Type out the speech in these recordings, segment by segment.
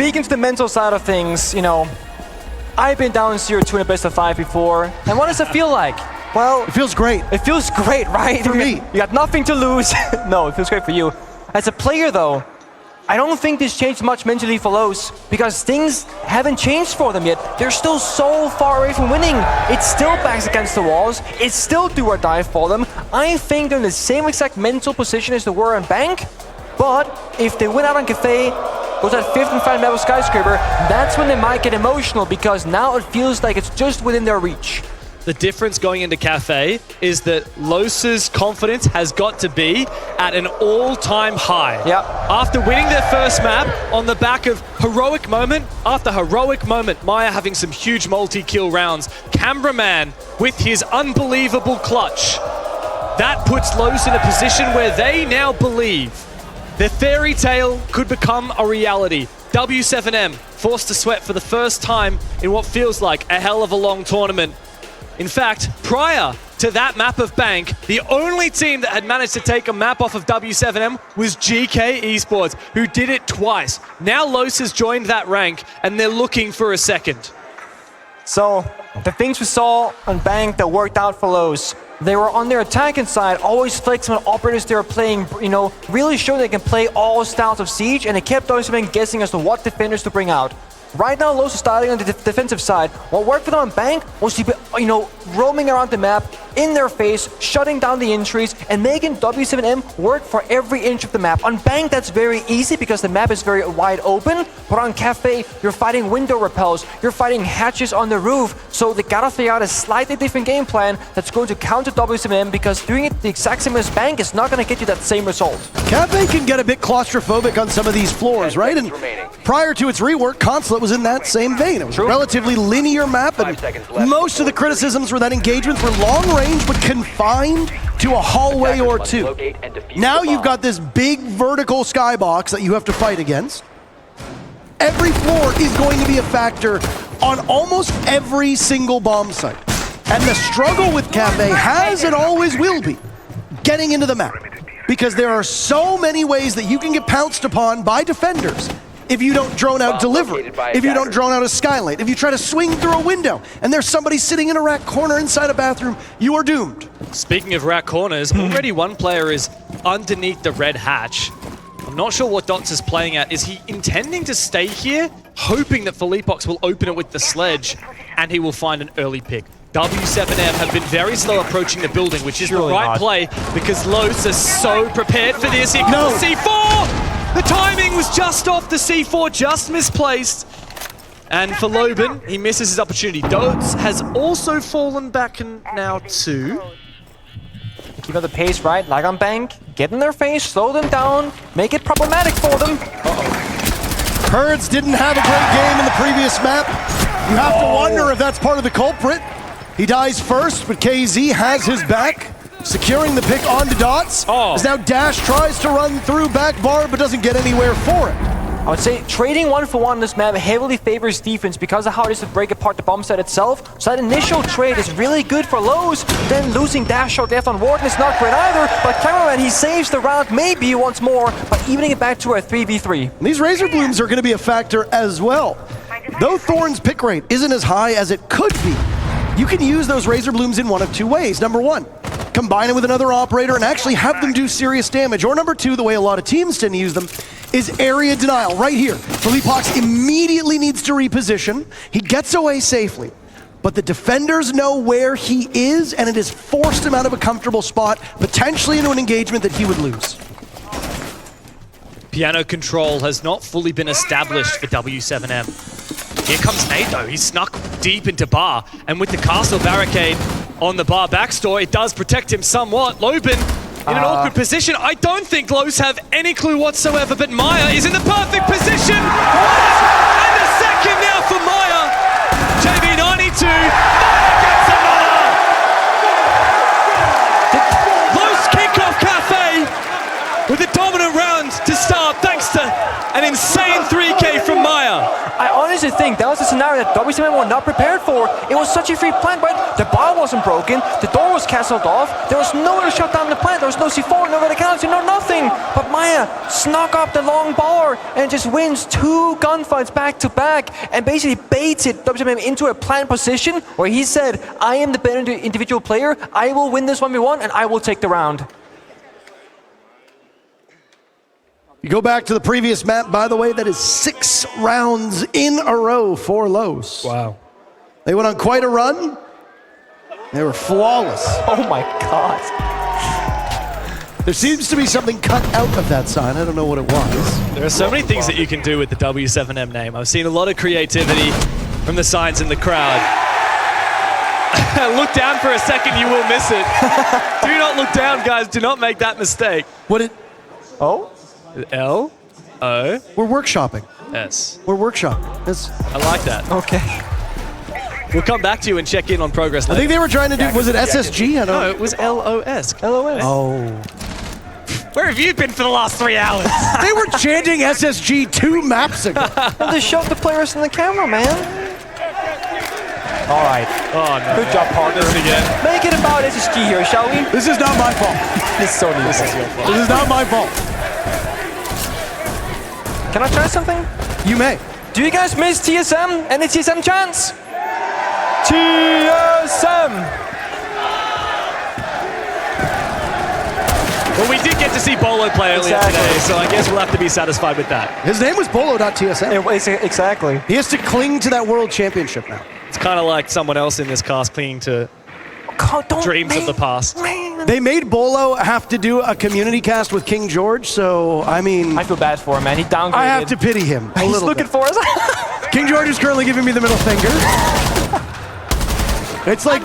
speaking to the mental side of things, you know, I've been down 0-2 in a best of 5 before, and what does it feel like? Well, it feels great. It feels great, right? For me. You got nothing to lose. No, it feels great for you. As a player, though, I don't think this changed much mentally for Lowe's, because things haven't changed for them yet. They're still so far away from winning. It's still backs against the walls. It's still do or die for them. I think they're in the same exact mental position as they were on Bank, but if they win out on Cafe, goes that 5th and final map of Skyscraper, that's when they might get emotional, because now it feels like it's just within their reach. The difference going into Cafe is that Lowe's confidence has got to be at an all-time high. Yep. After winning their first map on the back of heroic moment after heroic moment, Maya having some huge multi-kill rounds, Cameraman with his unbelievable clutch. That puts Lowe's in a position where they now believe their fairy tale could become a reality. W7M forced to sweat for the first time in what feels like a hell of a long tournament. In fact, prior to that map of Bank, the only team that had managed to take a map off of W7M was GK Esports, who did it twice. Now Los has joined that rank, and they're looking for a second. So, the things we saw on Bank that worked out for Lowe's, they were on their attacking side, always flexing on operators they were playing, you know, really showing they can play all styles of Siege, and they kept W7M guessing as to what defenders to bring out. Right now, Lowe's is starting on the defensive side. What worked for them on Bank was, you know, roaming around the map, in their face, shutting down the entries, and making W7M work for every inch of the map. On Bank, that's very easy because the map is very wide open, but on Cafe, you're fighting window repels, you're fighting hatches on the roof, so they gotta figure out a slightly different game plan that's going to counter W7M, because doing it the exact same as Bank is not gonna get you that same result. Cafe can get a bit claustrophobic on some of these floors, right? And prior to its rework, Consulate was in that same vein. It was a relatively linear map, and most of the criticisms were that engagements were long range but confined to a hallway or two. Now you've got this big vertical skybox that you have to fight against. Every floor is going to be a factor on almost every single bomb site. And the struggle with Cafe has and always will be getting into the map, because there are so many ways that you can get pounced upon by defenders if you don't drone out delivery, if you don't drone out a skylight, if you try to swing through a window and there's somebody sitting in a rack corner inside a bathroom, you are doomed. Speaking of rack corners, already one player is underneath the red hatch. I'm not sure what Dots is playing at. Is he intending to stay here, hoping that Philippox will open it with the sledge and he will find an early pick? W7M have been very slow approaching the building, which is the right play, because Los are so prepared for this. Here comes the C4! The timing was just off the C4, just misplaced. And for Loban, he misses his opportunity. Dots has also fallen back and now too. Keep up the pace, right? Like on Bank, get in their face, slow them down, make it problematic for them. Herds didn't have a great game in the previous map. You have to wonder if that's part of the culprit. He dies first, but KZ has his back, securing the pick onto Dots. As now Dash tries to run through back bar, but doesn't get anywhere for it. I would say trading 1-for-1 on this map heavily favors defense because of how it is to break apart the bomb site itself. So that initial trade is really good for Lowe's. Then losing Dash shot left on Warden is not great either, but Cameraman, he saves the round maybe once more by evening it back to a 3v3. These Razor Blooms are going to be a factor as well. Though Thorn's pick rate isn't as high as it could be, you can use those Razor Blooms in one of two ways. Number one, combine it with another operator and actually have them do serious damage. Or number two, the way a lot of teams tend to use them, is area denial right here. Philippox immediately needs to reposition. He gets away safely, but the defenders know where he is, and it has forced him out of a comfortable spot, potentially into an engagement that he would lose. Piano control has not fully been established for W7M. Here comes Nate though, he's snuck deep into bar, and with the castle barricade on the bar backstore, it does protect him somewhat. Loban in an awkward position. I don't think Los have any clue whatsoever, but Maya is in the perfect position. And a second now for Maya. JB92, Maya gets another. Los kickoff Cafe with a dominant round to start, thanks to an insane 3K from Maya. I honestly think that was a scenario that W7M were not prepared for. It was such a free plant, right? The bar wasn't broken, the door was castled off, there was nowhere to shut down the plant, there was no C4, no verticality, no nothing. But Maya snuck up the long bar and just wins 2 gunfights back to back and basically baited W7M into a plant position where he said, I am the better individual player, I will win this 1v1 and I will take the round. You go back to the previous map, by the way, that is 6 rounds in a row for Los. Wow. They went on quite a run. They were flawless. Oh my god. There seems to be something cut out of that sign. I don't know what it was. There are so many things that you can do with the W7M name. I've seen a lot of creativity from the signs in the crowd. Look down for a second, you will miss it. Do not look down, guys. Do not make that mistake. What it? Oh? L-O-S. We're workshopping. We're workshopping. I like that. Okay. We'll come back to you and check in on progress later. I think they were trying to do, was it SSG? I don't know. No, it was L-O-S. LOS. Oh. Where have you been for the last 3 hours? They were chanting SSG 2 maps ago. And they shoved the players in the camera, man. All right. Oh, no. Good job, partner. This again. Make it about SSG here, shall we? This is not my fault. It's so neat. This is your fault. This is not my fault. Can I try something? You may. Do you guys miss TSM? Any TSM chance? TSM! Well, we did get to see Bolo play earlier today, so I guess we'll have to be satisfied with that. His name was Bolo.tsm. Exactly. He has to cling to that world championship now. It's kind of like someone else in this cast clinging to dreams of the past. They made Bolo have to do a community cast with King George, so, I mean... I feel bad for him, man. He downgraded. I have to pity him a He's little looking bit. for us. King George is currently giving me the middle finger. It's like,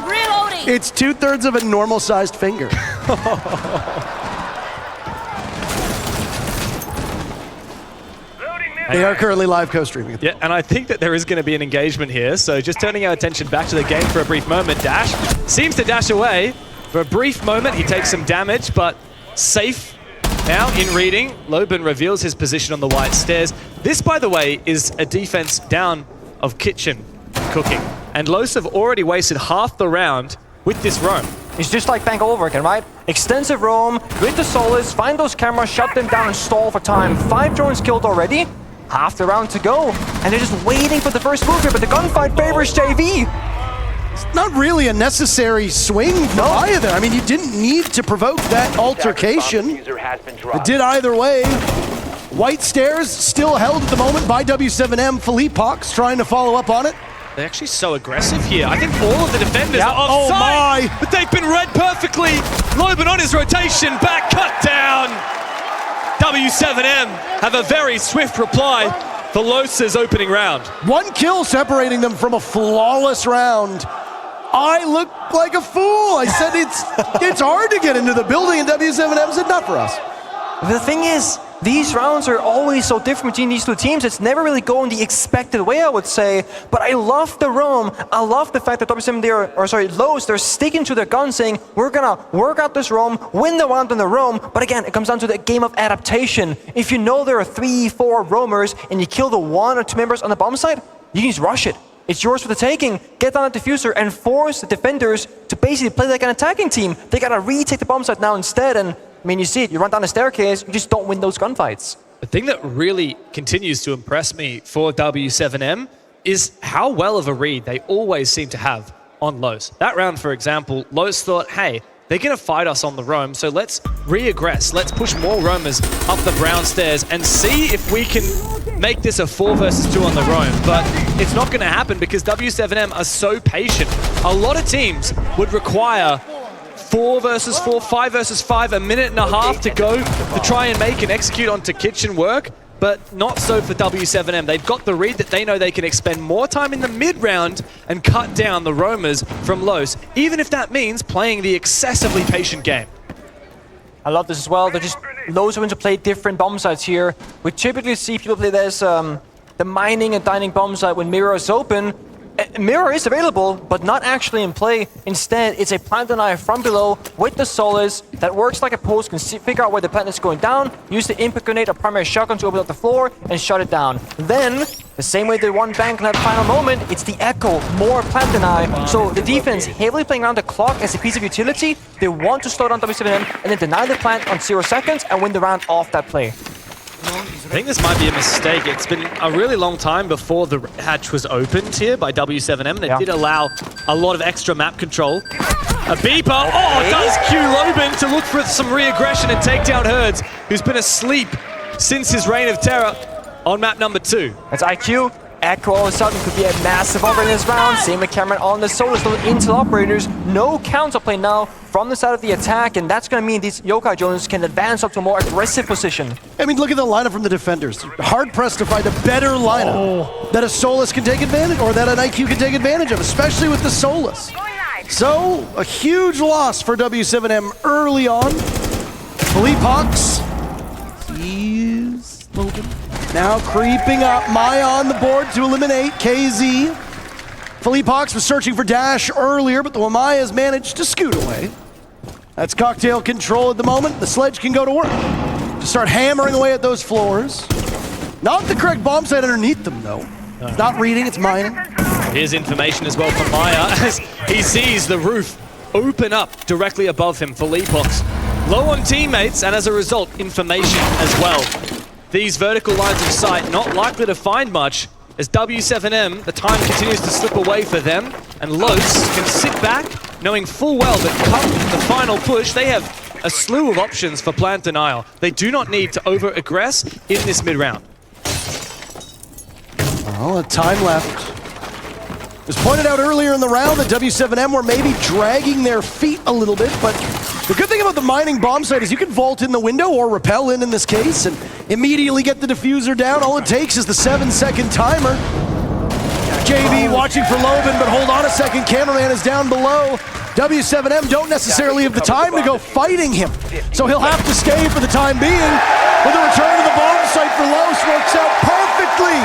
it's 2/3 of a normal-sized finger. They are currently live co-streaming. Yeah, and I think that there is going to be an engagement here, so just turning our attention back to the game for a brief moment. Dash seems to dash away. For a brief moment, he takes some damage, but safe now in reading. Loban reveals his position on the white stairs. This, by the way, is a defense down of kitchen cooking. And Los have already wasted half the round with this roam. It's just like Bank all over again, right? Extensive roam, with the Solace, find those cameras, shut them down and stall for time. 5 drones killed already. Half the round to go, and they're just waiting for the first move here, but the gunfight favors JV. It's not really a necessary swing for either. I mean, you didn't need to provoke that altercation. It did either way. White stairs still held at the moment by W7M. Philippe Hawks trying to follow up on it. They're actually so aggressive here. I think all of the defenders are Oh offside, my! but they've been read perfectly. Loban on his rotation, back cut down. W7M have a very swift reply for Los's opening round. 1 kill separating them from a flawless round. I look like a fool. I said it's hard to get into the building, and W7M said not for us. The thing is, these rounds are always so different between these 2 teams. It's never really going the expected way, I would say. But I love the roam. I love the fact that W7M, Los, they're sticking to their gun, saying, we're gonna work out this roam, win the round on the roam. But again, it comes down to the game of adaptation. If you know there are 3-4 roamers and you kill the 1 or 2 members on the bomb site, you can just rush it. It's yours for the taking. Get down the diffuser and force the defenders to basically play like an attacking team. They gotta retake the bomb site now instead, and I mean, you see it, you run down the staircase, you just don't win those gunfights. The thing that really continues to impress me for W7M is how well of a read they always seem to have on Los. That round, for example, Los thought, hey, they're going to fight us on the roam, so let's re-aggress. Let's push more roamers up the brown stairs and see if we can make this a 4 versus 2 on the roam. But it's not going to happen because W7M are so patient. A lot of teams would require 4 versus 4, 5 versus 5, a minute and a half to go to try and make and execute onto kitchen work, but not so for W7M. They've got the read that they know they can expend more time in the mid-round and cut down the roamers from Los, even if that means playing the excessively patient game. I love this as well. They're just Los are going to play different bomb sites here. We typically see people play this, the mining and dining bomb site when Mirror is open. Mirror is available, but not actually in play. Instead, it's a plant denier from below with the Solace that works like a post, can figure out where the plant is going down, use the impact grenade or primary shotgun to open up the floor and shut it down. Then, The same way they won Bank in that final moment, it's the Echo, more plant than I. So the defense heavily playing around the clock as a piece of utility. They want to slow down W7M and then deny the plant on 0 seconds and win the round off that play. I think this might be a mistake. It's been a really long time before the hatch was opened here by W7M, and it did allow a lot of extra map control. A beeper, it does cue Loban to look for some re-aggression and take down Herds, who's been asleep since his reign of terror on map number 2. That's IQ. Echo all of a sudden could be a massive offer in this round. Same with Cameron on the solo, still into the operators. No counterplay now from the side of the attack, and that's going to mean these Yokai Jones can advance up to a more aggressive position. I mean, look at the lineup from the defenders. Hard-pressed to find a better lineup that a Solus can take advantage, or that an IQ can take advantage of, especially with the Solus. So, a huge loss for W7M early on. Philippe Hawks. He's open. Now creeping up, Maya on the board to eliminate KZ. Philippe Hawks was searching for Dash earlier, but the Wamayas managed to scoot away. That's cocktail control at the moment. The sledge can go to work to start hammering away at those floors. Not the correct bomb site underneath them, though. It's not reading, it's mining. Here's information as well from Maya as he sees the roof open up directly above him for Leapox. Low on teammates, and as a result, information as well. These vertical lines of sight not likely to find much as W7M, the time continues to slip away for them, and Los can sit back knowing full well that come the final push, they have a slew of options for plant denial. They do not need to over-aggress in this mid-round. Well, time left. It was pointed out earlier in the round that W7M were maybe dragging their feet a little bit, but the good thing about the mining bomb site is you can vault in the window or rappel in this case and immediately get the diffuser down. All it takes is the 7-second timer. JB watching for Loban, but hold on a second, cameraman is down below. W7M don't necessarily have the time to go fighting him, so he'll have to stay for the time being. But the return to the bomb site for Los works out perfectly.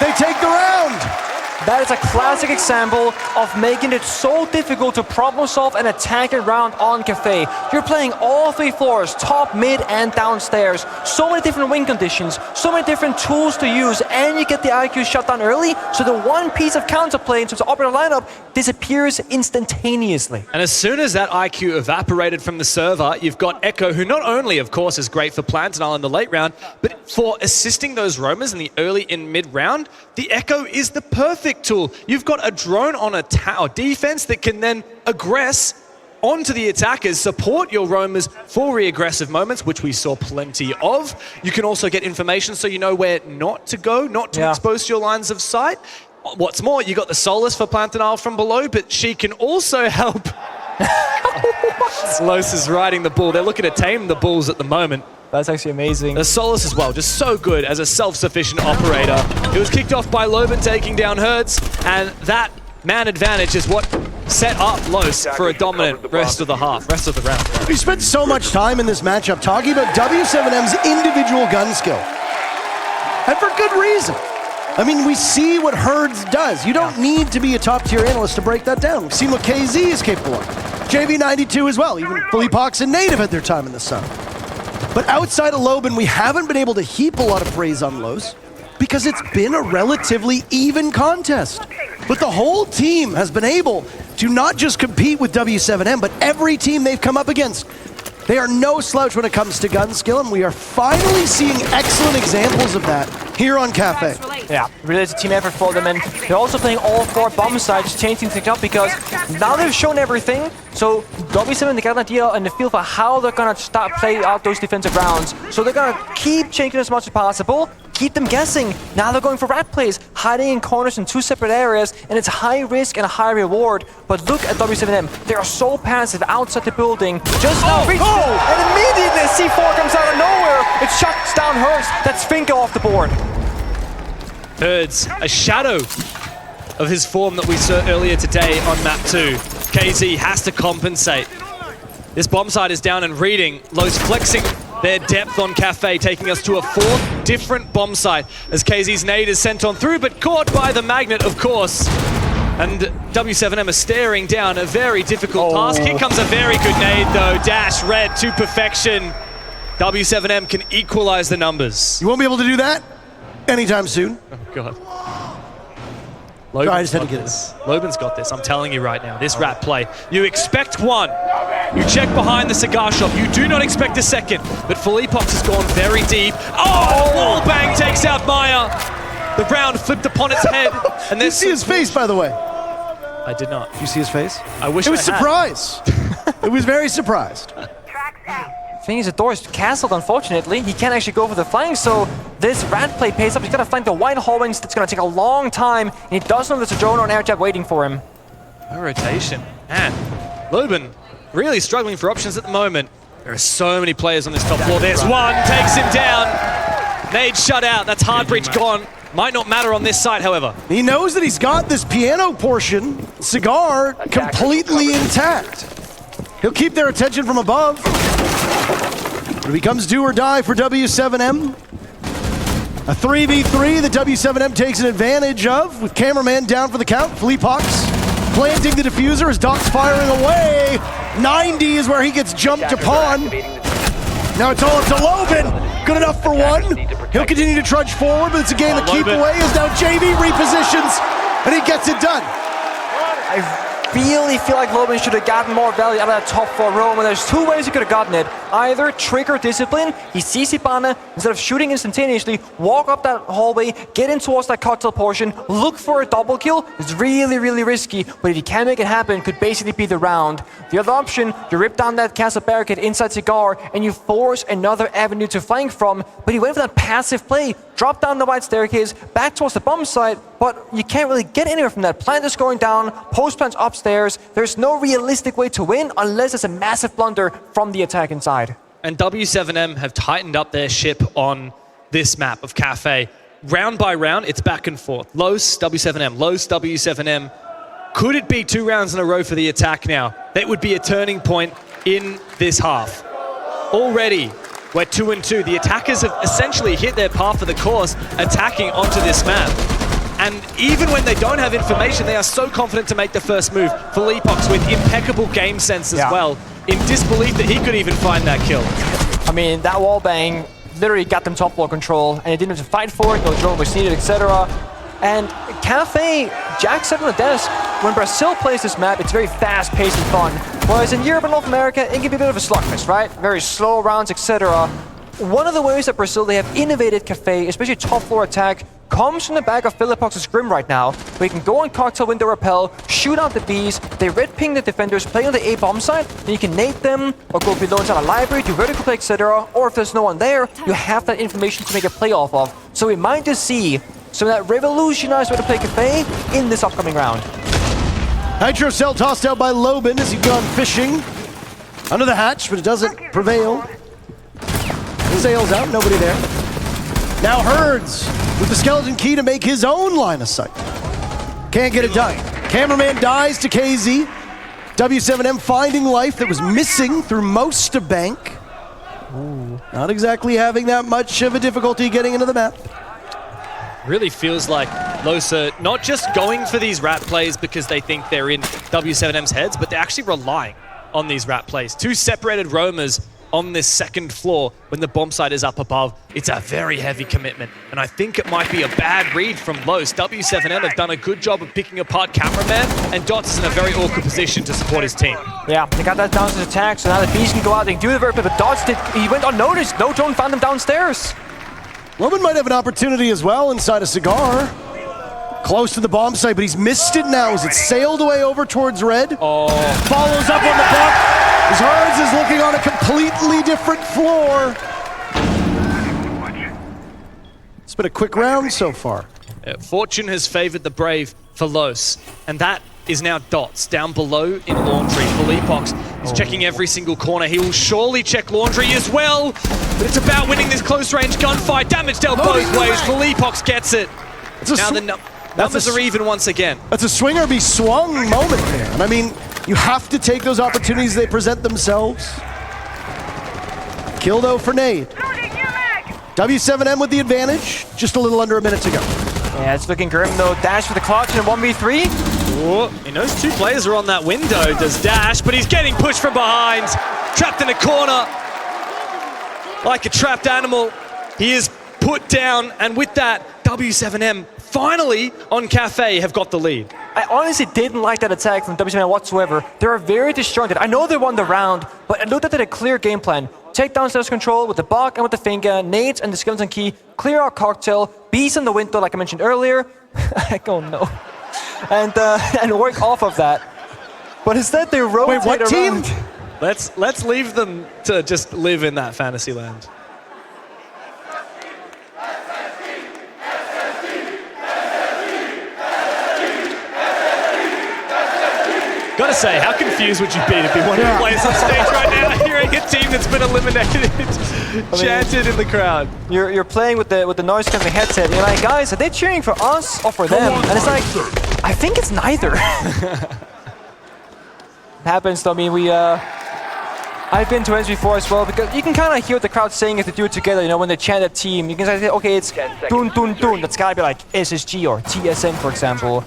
They take the round. That is a classic example of making it so difficult to problem solve and attack a round on Cafe. You're playing all 3 floors, top, mid, and downstairs. So many different win conditions, so many different tools to use, and you get the IQ shut down early, so the one piece of counterplay in terms of operator lineup disappears instantaneously. And as soon as that IQ evaporated from the server, you've got Echo, who not only, of course, is great for plant denial in the late round, but for assisting those roamers in the early and mid round, the Echo is the perfect tool. You've got a drone on a defense that can then aggress onto the attackers, support your roamers for re-aggressive moments, which we saw plenty of. You can also get information so you know where not to go, not to expose your lines of sight. What's more, you got the Solus for plant denial from below, but she can also help. Los is riding the bull. They're looking to tame the bulls at the moment. That's actually amazing. The Solus as well, just so good as a self-sufficient operator. It was kicked off by Loban taking down Hertz, and that man advantage is what set up Los for a dominant rest of the round. We spent so much time in this matchup talking about W7M's individual gun skill. And for good reason. I mean, we see what Herds does. You don't need to be a top-tier analyst to break that down. We've seen what KZ is capable of. JV92 as well. Even Philippe Hawks and Native had their time in the sun. But outside of Loban, we haven't been able to heap a lot of praise on Los because it's been a relatively even contest. But the whole team has been able to not just compete with W7M, but every team they've come up against. They are no slouch when it comes to gun skill, and we are finally seeing excellent examples of that here on Cafe. Yeah, really it's a team effort for them, and they're also playing all 4 bomb sites, changing things up because now they've shown everything. So W7, they got an idea and the feel for how they're gonna start playing out those defensive rounds. So they're gonna keep changing as much as possible, keep them guessing. Now they're going for rat plays, hiding in corners in 2 separate areas, and it's high risk and high reward. But look at W7M, they are so passive outside the building. Just now reached it, and immediately C4 comes out of nowhere. It shuts down Hertz. That's Finka off the board. Herds, a shadow of his form that we saw earlier today on map 2. KZ has to compensate. This bomb site is down and reading. Los flexing their depth on Cafe, taking us to a 4th different bomb site as KZ's nade is sent on through, but caught by the magnet, of course. And W7M is staring down a very difficult task. Here comes a very good nade, though. Dash red to perfection. W7M can equalize the numbers. You won't be able to do that? anytime soon. Oh, God. I just had to get this. Loban's got this. I'm telling you right now. This rat play. You expect one. You check behind the cigar shop. You do not expect a second. But Philippox has gone very deep. Oh! Wall bang takes out Maya. The round flipped upon its head. And you see his face, by the way. I did not. Did you see his face? I wish it was I had. surprise. It was very surprised. Thing is, the door is cancelled, unfortunately. He can't actually go for the flank, so this rat play pays up. He's got to flank the white hallwings. That's going to take a long time, and he doesn't know there's a drone or an air jab waiting for him. No rotation. Man, Loban really struggling for options at the moment. There are so many players on this top floor. There's one, takes him down. Nade shut out. That's hard breach gone. Might not matter on this side, however. He knows that he's got this piano portion, cigar, completely intact. He'll keep their attention from above. But it becomes do or die for W7M. A 3v3 that W7M takes an advantage of, with cameraman down for the count. Philippox planting the diffuser as Doc's firing away. 90 is where he gets jumped upon. Now it's all up to Loban. Good enough for one. He'll continue to trudge forward, but it's a game of keep away as now JV repositions, and he gets it done. I really feel like Loban should have gotten more value out of that top floor roam, and there's two ways he could have gotten it. Either trigger discipline, he sees Hibana, instead of shooting instantaneously, walk up that hallway, get in towards that cocktail portion, look for a double kill. It's really, really risky, but if he can make it happen, could basically be the round. The other option, you rip down that castle barricade inside Cigar, and you force another avenue to flank from, but he went for that passive play, dropped down the wide staircase, back towards the bomb site, but you can't really get anywhere from that. Plant is going down, post plant's upstairs. There's no realistic way to win unless it's a massive blunder from the attack inside. And W7M have tightened up their ship on this map of Cafe. Round by round, it's back and forth. Los, W7M, Los, W7M. Could it be 2 rounds in a row for the attack now? That would be a turning point in this half. Already, we're 2-2. The attackers have essentially hit their path of the course, attacking onto this map. And even when they don't have information, they are so confident to make the first move. Philippox with impeccable game sense as well, in disbelief that he could even find that kill. I mean, that wall bang literally got them top floor control, and they didn't have to fight for it, no drone was needed, etc. And Cafe, Jack said on the desk, when Brazil plays this map, it's very fast-paced and fun. Whereas in Europe and North America, it can be a bit of a slugfest, right? Very slow rounds, etc. One of the ways that Brazil, they have innovated Cafe, especially top floor attack, comes from the back of Philippox's Grim right now, where you can go on cocktail window rappel, shoot out the Bs, they red ping the defenders, play on the A bomb site, and you can nade them, or go below inside a library, do vertical play, etc. Or if there's no one there, you have that information to make a play off of. So we might just see some of that revolutionized way to play Cafe in this upcoming round. Nitro Cell tossed out by Loban as he's gone fishing under the hatch, but it doesn't prevail. Sails out, nobody there. Now Herds with the skeleton key to make his own line of sight. Can't get it done. Cameraman dies to KZ. W7M finding life that was missing through most of Bank. Ooh. Not exactly having that much of a difficulty getting into the map. Really feels like Losa not just going for these rat plays because they think they're in W7M's heads, but they're actually relying on these rat plays. 2 separated roamers on this second floor when the bomb site is up above. It's a very heavy commitment, and I think it might be a bad read from Los. W7M have done a good job of picking apart Cameraman, and Dots is in a very awkward position to support his team. Yeah, they got that down to the attack, so now the Beast can go out, they can do the very bit, but Dots he went unnoticed. No drone found him downstairs. Loban might have an opportunity as well inside a Cigar. Close to the bomb site, but he's missed it now as it sailed away over towards Red. Oh. Follows up on the buck. As Herds is looking on a completely different floor. It's been a quick round so far. Fortune has favored the brave for Los, and that is now Dots down below in Laundry. Philippox is checking every single corner. He will surely check Laundry as well, but it's about winning this close-range gunfight. Damage dealt both ways. Philippox gets it. Now the numbers are even once again. That's a swing or be swung moment there. And I mean, you have to take those opportunities they present themselves. Kill though for Nade. W7M with the advantage. Just a little under a minute to go. Yeah, it's looking grim though. Dash for the clutch in a 1v3. Oh, he knows 2 players are on that window. Does Dash, but he's getting pushed from behind. Trapped in a corner. Like a trapped animal. He is put down, and with that, W7M finally on Cafe have got the lead. I honestly didn't like that attack from W7M whatsoever. They were very disjointed. I know they won the round, but I looked at it a clear game plan. Take down Stealth Control with the Bach and with the finger, nades and the skeleton key, clear our cocktail, beast in the window like I mentioned earlier. Oh no. And work off of that. But instead they rotate Wait, what around. team? Let's leave them to just live in that fantasy land. Gotta say, how confused would you be to be one of the players on stage right now, hearing a team that's been eliminated, chanted in the crowd? You're playing with the noise cancelling headset. And you're like, guys, are they cheering for us or for them? And it's like, I think it's neither. It happens. Though. I mean, I've been to events before as well, because you can kind of hear what the crowd saying if they do it together. You know, when they chant a team, you can say, okay, it's dun dun dun. That's gotta be like SSG or TSM, for example.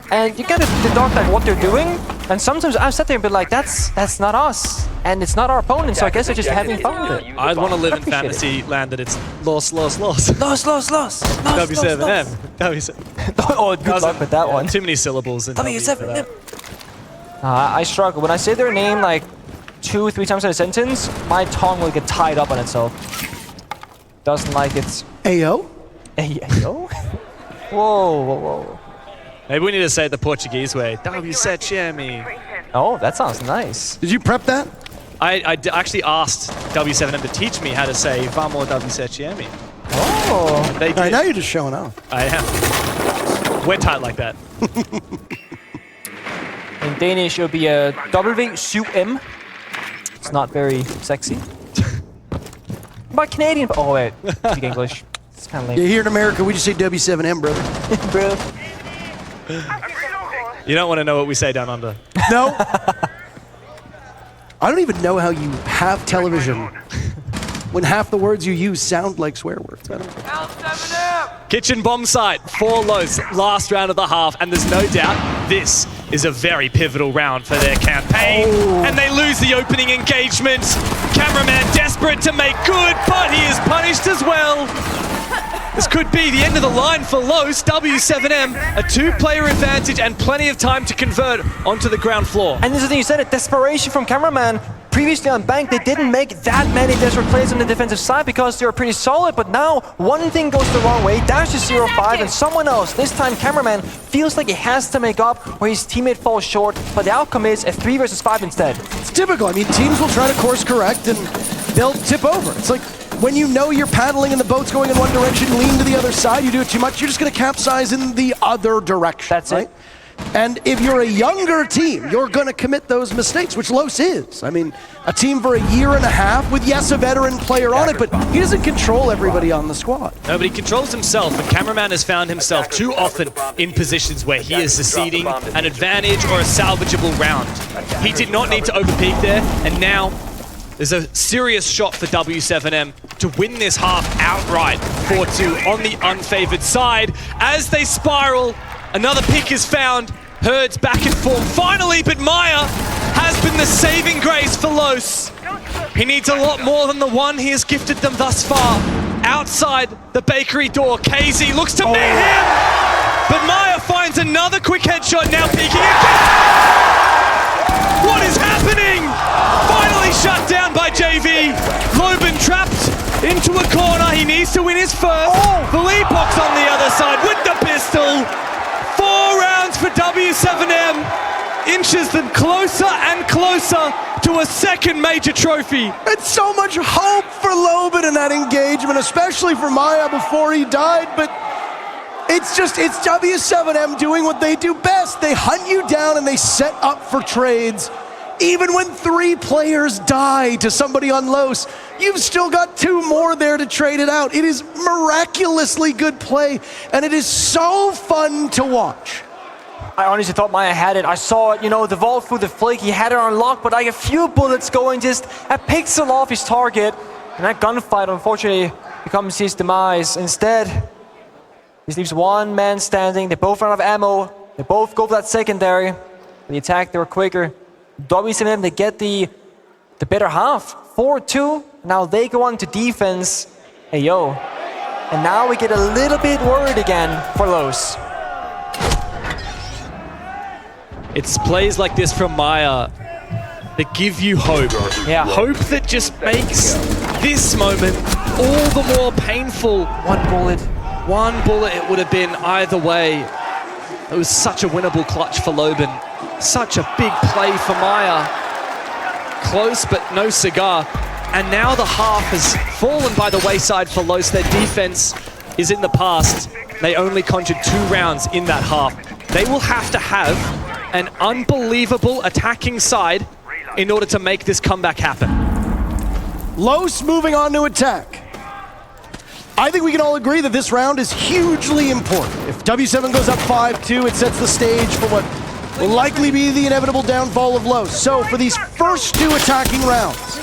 And you gotta deduct like what they're doing. And sometimes I've sat there and been like, that's not us, and it's not our opponent. So I guess they're just having fun with it. I'd want to live in fantasy land that it's loss. W7M. W7M. Oh, good luck with that one. Too many syllables. W7M. I struggle. When I say their name like 2-3 times in a sentence, my tongue will get tied up on itself. Doesn't like it. Ayo? Ayo? Whoa. Maybe we need to say it the Portuguese way. W7M. Oh, that sounds nice. Did you prep that? I actually asked W7M to teach me how to say Vamos W7M. Oh. They did. Right, now you're just showing off. I am. We're tight like that. In Danish, it would be a W7M. It's not very sexy. But Canadian. Oh, wait. Speak English. It's kind of lame. Yeah, here in America, we just say W7M, brother. Bro. You don't want to know what we say down under. No. I don't even know how you have television when half the words you use sound like swear words. I don't know. Kitchen bomb site, 4 lows, last round of the half, and there's no doubt this is a very pivotal round for their campaign. And they lose the opening engagement. Cameraman desperate to make good, but he is punished as well. This could be the end of the line for Los. W7M, a 2-player advantage and plenty of time to convert onto the ground floor. And this is the thing you said, it desperation from Cameraman. Previously on Bank, they didn't make that many desperate plays on the defensive side because they were pretty solid, but now one thing goes the wrong way, dash to 0-5, and someone else, this time Cameraman, feels like he has to make up where his teammate falls short, but the outcome is a 3 versus 5 instead. It's typical. I mean, teams will try to course correct and they'll tip over. It's like when you know you're paddling and the boat's going in one direction, lean to the other side, you do it too much, you're just going to capsize in the other direction. That's right? it. And if you're a younger team, you're going to commit those mistakes, which Los is. I mean, a team for a year and a half with, yes, a veteran player on it, but he doesn't control everybody on the squad. No, but he controls himself, and Cameraman has found himself too often in positions where he is succeeding an advantage or a salvageable round. He did not need to overpeak there, and now there's a serious shot for W7M to win this half outright. 4-2 on the unfavored side. As they spiral, another pick is found. Herd's back in form finally, but Maya has been the saving grace for Los. He needs a lot more than the one he has gifted them thus far. Outside the bakery door, KZ looks to meet him, but Maya finds another quick headshot, now peeking again. What is happening? Finally shut down by JV. Loban trapped into a corner. He needs to win his first. Philippok's on the other side with the pistol. 4 rounds for W7M. Inches them closer and closer to a second major trophy. It's so much hope for Loban in that engagement, especially for Maya before he died, but it's W7M doing what they do best. They hunt you down and they set up for trades. Even when 3 players die to somebody on Los, you've still got 2 more there to trade it out. It is miraculously good play, and it is so fun to watch. I honestly thought Maya had it. I saw it, you know, the vault through the flick. He had it on lock, but like a few bullets going just a pixel off his target. And that gunfight, unfortunately, becomes his demise. Instead, he leaves one man standing. They both run out of ammo. They both go for that secondary. The attack, they were quicker. W7M, they get the better half. 4-2. Now they go on to defense. Hey, yo. And now we get a little bit worried again for Los. It's plays like this from Maya that give you hope. Yeah. Hope that just makes this moment all the more painful. One bullet, it would have been either way. It was such a winnable clutch for Loben. Such a big play for Maya. Close, but no cigar. And now the half has fallen by the wayside for Los. Their defense is in the past. They only conjured 2 rounds in that half. They will have to have an unbelievable attacking side in order to make this comeback happen. Los moving on to attack. I think we can all agree that this round is hugely important. If W7 goes up 5-2, it sets the stage for what will likely be the inevitable downfall of Los. So for these first 2 attacking rounds,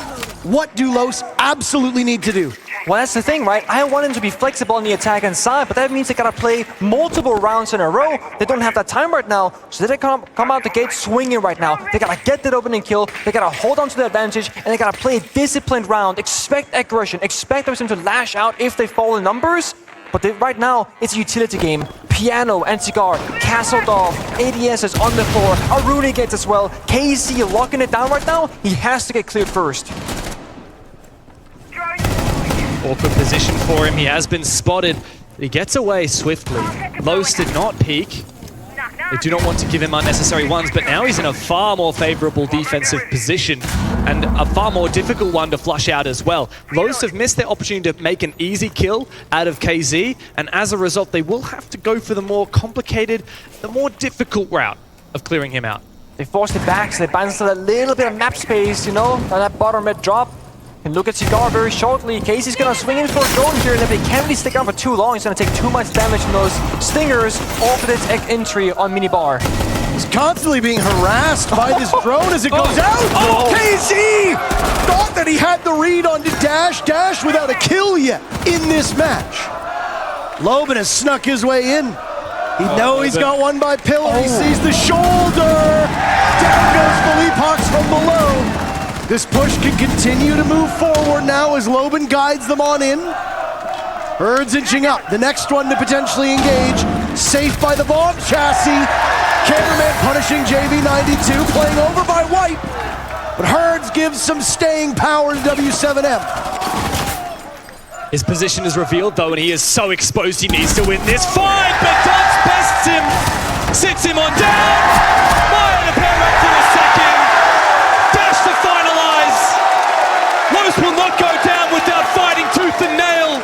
what do Los absolutely need to do? Well, that's the thing, right? I want them to be flexible on the attacking side, but that means they gotta play multiple rounds in a row. They don't have that time right now, so they come out the gate swinging right now. They gotta get that opening kill, they gotta hold on to the advantage, and they gotta play a disciplined round. Expect aggression, expect them to lash out if they fall in numbers. But right now, it's a utility game. Piano and Cigar, castled off, ADS is on the floor, Aruni gets as well. KC locking it down right now, he has to get cleared first. Awkward position for him. He has been spotted. He gets away swiftly. Los did not peek. They do not want to give him unnecessary ones, but now he's in a far more favorable defensive position and a far more difficult one to flush out as well. Los have missed their opportunity to make an easy kill out of KZ, and as a result, they will have to go for the more complicated, the more difficult route of clearing him out. They forced it back, so they bounce to a little bit of map space, you know, on that bottom mid drop. And look at Cigar very shortly. Casey's gonna swing in for a drone here, and if they can't really stick around for too long, he's gonna take too much damage from those stingers off of its entry on minibar. He's constantly being harassed by this drone as it goes out. Oh, KZ thought that he had the read onto Dash without a kill yet in this match. Loben has snuck his way in. He knows he's got one by pillar. He sees the shoulder. Down goes Philippe from below. This push can continue to move forward now as Loben guides them on in. Herds inching up. The next one to potentially engage. Safe by the bomb chassis. Cameraman punishing JV92, playing over by White. But Herds gives some staying power to W7M. His position is revealed though, and he is so exposed he needs to win this fight, but Dutch bests him, sits him on down. Maya to pair up for a second. Dash to finalize. Los will not go down without fighting tooth and nail.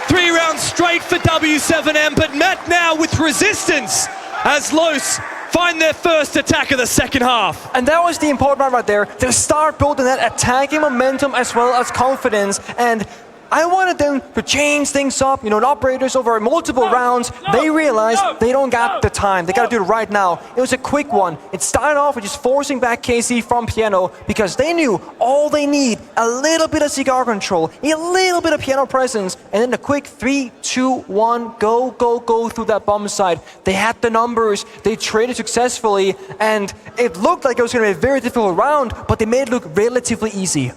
3 rounds straight for W7M, but met now with resistance as Los find their first attack of the second half. And that was the important part right there, to start building that attacking momentum as well as confidence. And I wanted them to change things up. You know, the operators over multiple rounds, they realized they don't got the time. They got to do it right now. It was a quick one. It started off with just forcing back KC from Piano because they knew all they need, a little bit of cigar control, a little bit of Piano presence, and then the quick 3, 2, 1, go, go, go through that bomb side. They had the numbers, they traded successfully, and it looked like it was going to be a very difficult round, but they made it look relatively easy.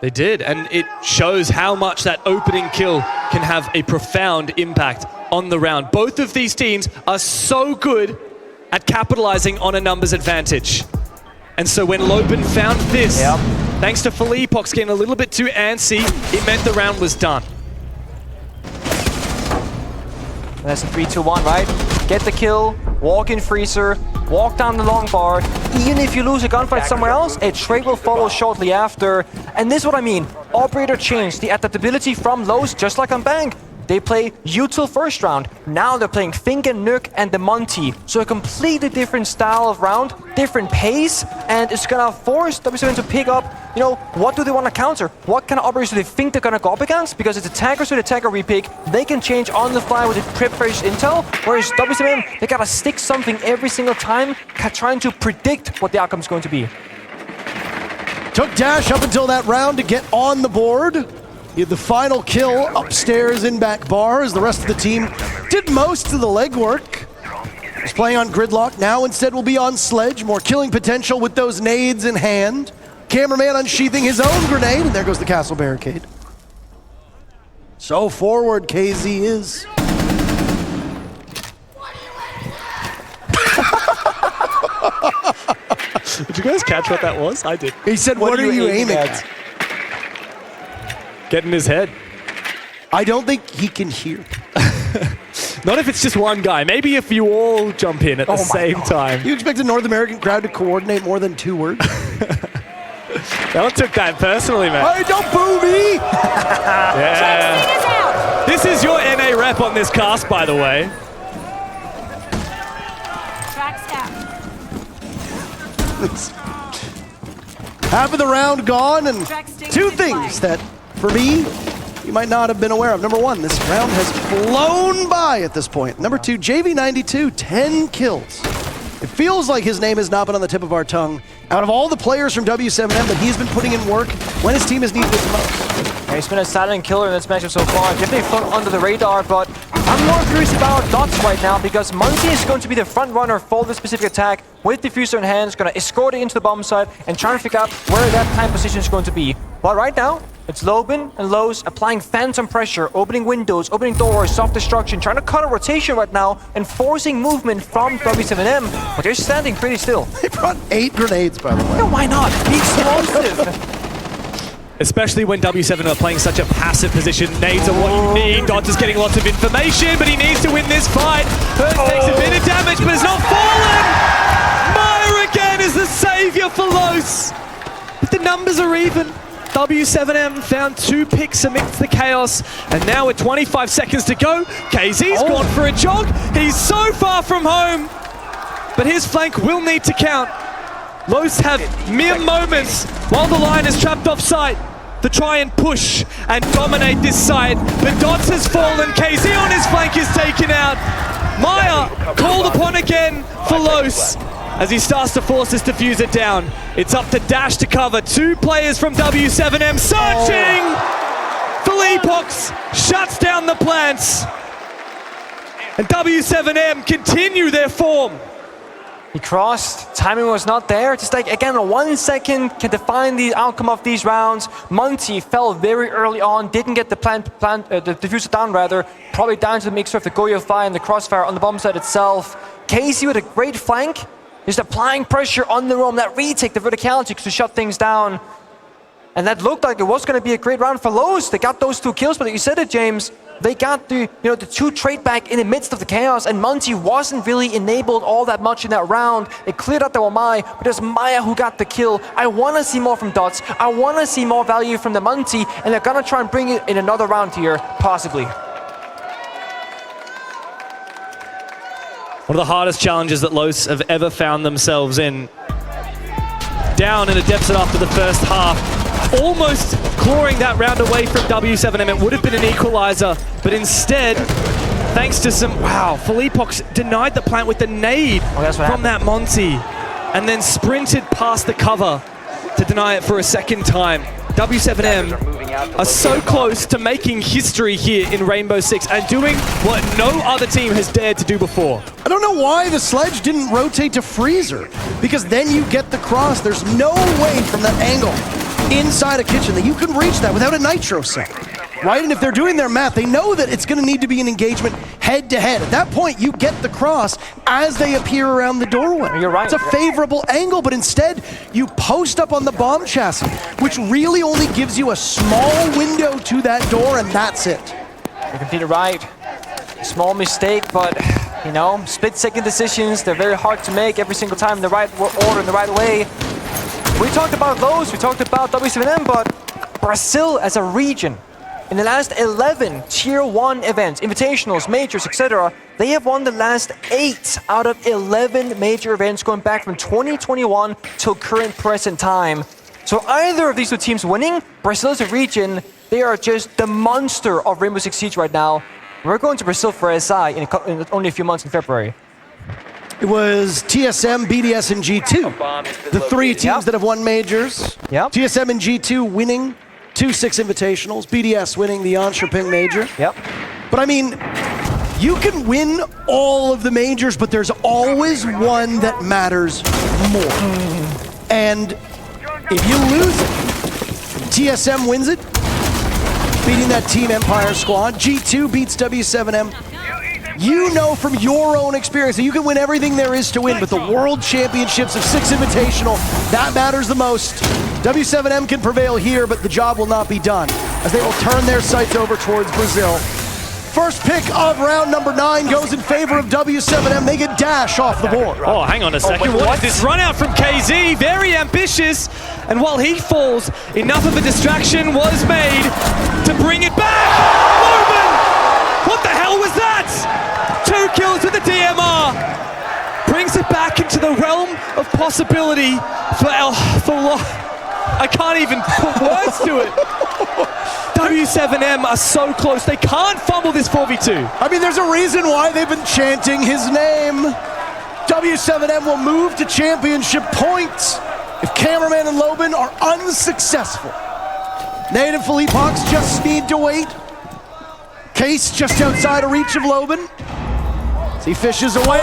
They did, and it shows how much that opening kill can have a profound impact on the round. Both of these teams are so good at capitalizing on a numbers advantage. And so when Loben found this, thanks to Philippox getting a little bit too antsy, it meant the round was done. That's a 3, 2, 1, right? Get the kill, walk in freezer, walk down the long bar. Even if you lose a gunfight somewhere else, a trade will follow shortly after. And this is what I mean. Operator changed the adaptability from Los, just like on Bang. They play util first round. Now they're playing Fink and Nook and the Monty. So a completely different style of round, different pace, and it's gonna force W7 to pick up, you know, what do they want to counter? What kind of operators do they think they're gonna go up against? Because it's attackers with attacker repick, they can change on the fly with the prep-based intel, whereas W7, they gotta stick something every single time, trying to predict what the outcome is going to be. Took Dash up until that round to get on the board. He had the final kill upstairs in back bar as the rest of the team did most of the legwork. He's playing on Gridlock, now instead will be on Sledge. More killing potential with those nades in hand. Cameraman unsheathing his own grenade, and there goes the castle barricade. So forward KZ is. Did you guys catch what that was? I did. He said, what are you aiming at? Get in his head. I don't think he can hear. Not if it's just one guy. Maybe if you all jump in at the same time. You expect a North American crowd to coordinate more than 2 words? That one took that personally, man. Hey, don't boo me! Yeah. This is your NA rep on this cast, by the way. Tracks out. Half of the round gone, and Track station 2 in things play. that, for me, you might not have been aware of. Number 1, this round has flown by at this point. Number 2, JV92, 10 kills. It feels like his name has not been on the tip of our tongue. Out of all the players from W7M, but he's been putting in work when his team has needed it the most. Yeah, he's been a silent killer in this matchup so far. Definitely flown under the radar, but I'm more curious about Dots right now because Muncie is going to be the front runner for this specific attack with Diffuser in hand. He's going to escort it into the bomb site and try to figure out where that plant position is going to be. But right now, it's Lobin and Lowe's applying phantom pressure, opening windows, opening doors, soft destruction, trying to cut a rotation right now and forcing movement from W7M, but they're standing pretty still. They brought 8 grenades, by the way. Yeah, why not? Be explosive. Especially when W7 are playing such a passive position. Nades are what you need. Dot is getting lots of information, but he needs to win this fight. First takes a bit of damage, but it's not fallen! Maya again is the savior for Los. But the numbers are even. W7M found 2 picks amidst the chaos, and now with 25 seconds to go, KZ's gone for a jog. He's so far from home, but his flank will need to count. Los have mere moments while the line is trapped off site to try and push and dominate this site. But Dots has fallen, KZ on his flank is taken out. Maya called upon again for Los as he starts to force this diffuser down. It's up to Dash to cover. 2 players from W7M searching! Philippox shuts down the plants. And W7M continue their form. He crossed, timing was not there. Just like, again, a 1 second can define the outcome of these rounds. Monty fell very early on, didn't get the the diffuser down rather, probably down to the mixer of the Goyo Fire and the Crossfire on the bomb site itself. Casey with a great flank, just applying pressure on the roam, that retake, the verticality to shut things down. And that looked like it was going to be a great round for Lowe's. They got those 2 kills, but you said it, James. They got the 2 trade back in the midst of the chaos, and Monty wasn't really enabled all that much in that round. It cleared out the Wamai, but it was Maya who got the kill. I want to see more from Dots. I want to see more value from the Monty, and they're going to try and bring it in another round here, possibly. One of the hardest challenges that Los have ever found themselves in. Down in a deficit after the first half. Almost clawing that round away from W7M. It would have been an equalizer, but instead, thanks to some... Wow, Philippox denied the plant with the nade from that Monty, and then sprinted past the cover to deny it for a second time. W7M are so close to making history here in Rainbow Six and doing what no other team has dared to do before. I don't know why the sledge didn't rotate to Freezer, because then you get the cross. There's no way from that angle inside a kitchen that you can reach that without a nitro set, right? And if they're doing their math, they know that it's going to need to be an engagement head-to-head. At that point, you get the cross as they appear around the doorway. You're right. It's a favorable angle, but instead, you post up on the bomb chassis, which really only gives you a small window to that door, and that's it. You're completely right. Small mistake, but, split-second decisions, they're very hard to make every single time in the right order, in the right way. We talked about those, we talked about W7M, but Brazil as a region, in the last 11 Tier 1 events, invitationals, majors, etc., they have won the last 8 out of 11 major events going back from 2021 till current present time. So either of these 2 teams winning, Brazil as a region, they are just the monster of Rainbow Six Siege right now. We're going to Brazil for SI in only a few months in February. It was TSM, BDS, and G2. The 3 teams that have won majors. Yep. TSM and G2 winning 2 Six Invitationals. BDS winning the Anshaping major. Yep. But I mean, you can win all of the majors, but there's always one that matters more. And if you lose it, TSM wins it, beating that Team Empire squad. G2 beats W7M. You know from your own experience that you can win everything there is to win, but the World Championships of Six Invitational, that matters the most. W7M can prevail here, but the job will not be done, as they will turn their sights over towards Brazil. First pick of round number 9 goes in favor of W7M. They get Dash off the board. Oh, hang on a second. What is this run out from KZ? Very ambitious. And while he falls, enough of a distraction was made to bring it back. Loben! What the hell was that? 2 kills with the DMR. Brings it back into the realm of possibility for I can't even put words to it. W7M are so close. They can't fumble this 4v2. I mean, there's a reason why they've been chanting his name. W7M will move to championship points if Cameraman and Loben are unsuccessful. Nade and Philippe Hawks just need to wait. Case just outside of reach of Loben. As he fishes away,